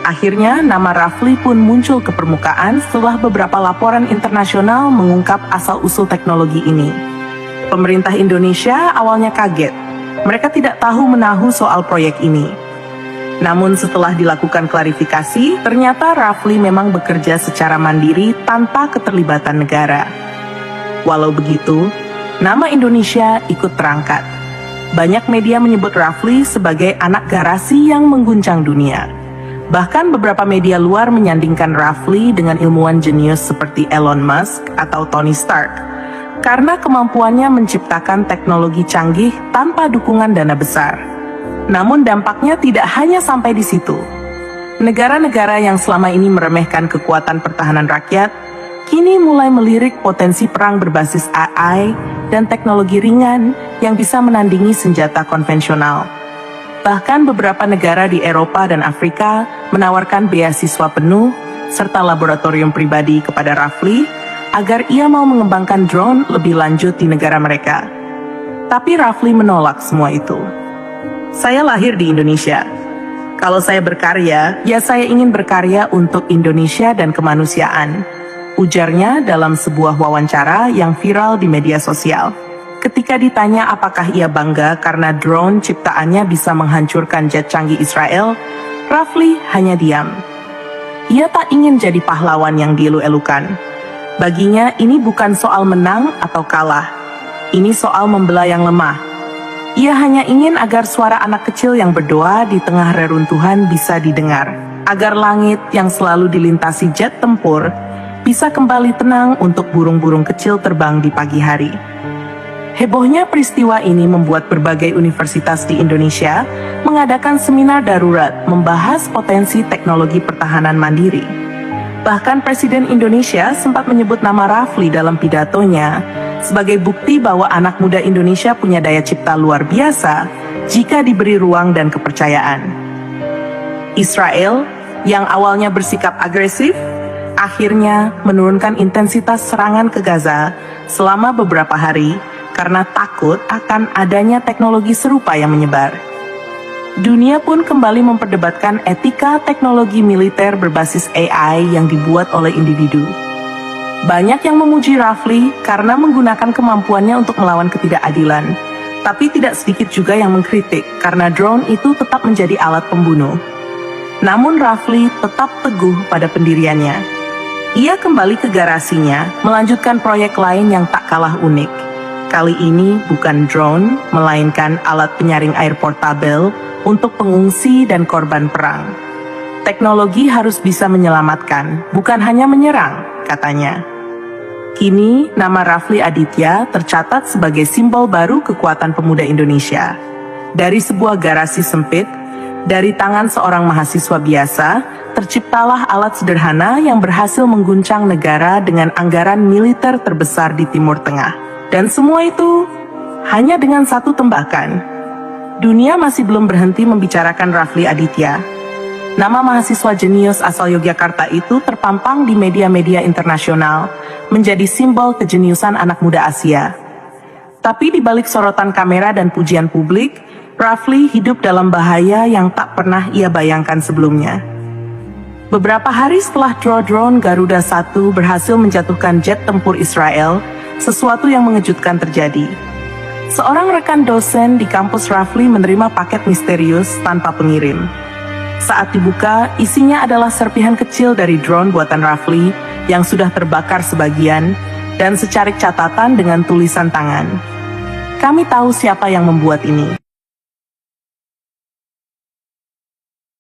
Akhirnya, nama Rafli pun muncul ke permukaan setelah beberapa laporan internasional mengungkap asal-usul teknologi ini. Pemerintah Indonesia awalnya kaget. Mereka tidak tahu menahu soal proyek ini. Namun setelah dilakukan klarifikasi, ternyata Rafli memang bekerja secara mandiri tanpa keterlibatan negara. Walau begitu, nama Indonesia ikut terangkat. Banyak media menyebut Rafli sebagai anak garasi yang mengguncang dunia. Bahkan beberapa media luar menyandingkan Rafli dengan ilmuwan jenius seperti Elon Musk atau Tony Stark, karena kemampuannya menciptakan teknologi canggih tanpa dukungan dana besar. Namun dampaknya tidak hanya sampai di situ. Negara-negara yang selama ini meremehkan kekuatan pertahanan rakyat, kini mulai melirik potensi perang berbasis AI dan teknologi ringan yang bisa menandingi senjata konvensional. Bahkan beberapa negara di Eropa dan Afrika menawarkan beasiswa penuh serta laboratorium pribadi kepada Rafli agar ia mau mengembangkan drone lebih lanjut di negara mereka. Tapi Rafli menolak semua itu. Saya lahir di Indonesia. Kalau saya berkarya, ya saya ingin berkarya untuk Indonesia dan kemanusiaan, ujarnya dalam sebuah wawancara yang viral di media sosial. Ketika ditanya apakah ia bangga karena drone ciptaannya bisa menghancurkan jet canggih Israel, Rafli hanya diam. Ia tak ingin jadi pahlawan yang dielu-elukan. Baginya ini bukan soal menang atau kalah. Ini soal membela yang lemah. Ia hanya ingin agar suara anak kecil yang berdoa di tengah reruntuhan bisa didengar, agar langit yang selalu dilintasi jet tempur bisa kembali tenang untuk burung-burung kecil terbang di pagi hari. Hebohnya peristiwa ini membuat berbagai universitas di Indonesia mengadakan seminar darurat membahas potensi teknologi pertahanan mandiri. Bahkan Presiden Indonesia sempat menyebut nama Rafli dalam pidatonya sebagai bukti bahwa anak muda Indonesia punya daya cipta luar biasa jika diberi ruang dan kepercayaan. Israel, yang awalnya bersikap agresif, akhirnya menurunkan intensitas serangan ke Gaza selama beberapa hari karena takut akan adanya teknologi serupa yang menyebar. Dunia pun kembali memperdebatkan etika teknologi militer berbasis AI yang dibuat oleh individu. Banyak yang memuji Rafli karena menggunakan kemampuannya untuk melawan ketidakadilan, tapi tidak sedikit juga yang mengkritik karena drone itu tetap menjadi alat pembunuh. Namun Rafli tetap teguh pada pendiriannya. Ia kembali ke garasinya, melanjutkan proyek lain yang tak kalah unik. Kali ini bukan drone, melainkan alat penyaring air portabel untuk pengungsi dan korban perang. Teknologi harus bisa menyelamatkan, bukan hanya menyerang, katanya. Kini, nama Rafli Aditya tercatat sebagai simbol baru kekuatan pemuda Indonesia. Dari sebuah garasi sempit, dari tangan seorang mahasiswa biasa, terciptalah alat sederhana yang berhasil mengguncang negara dengan anggaran militer terbesar di Timur Tengah. Dan semua itu hanya dengan satu tembakan. Dunia masih belum berhenti membicarakan Rafli Aditya. Nama mahasiswa jenius asal Yogyakarta itu terpampang di media-media internasional, menjadi simbol kejeniusan anak muda Asia. Tapi di balik sorotan kamera dan pujian publik, Rafli hidup dalam bahaya yang tak pernah ia bayangkan sebelumnya. Beberapa hari setelah drone Garuda 1 berhasil menjatuhkan jet tempur Israel, sesuatu yang mengejutkan terjadi. Seorang rekan dosen di kampus Rafli menerima paket misterius tanpa pengirim. Saat dibuka, isinya adalah serpihan kecil dari drone buatan Rafli yang sudah terbakar sebagian dan secarik catatan dengan tulisan tangan. Kami tahu siapa yang membuat ini.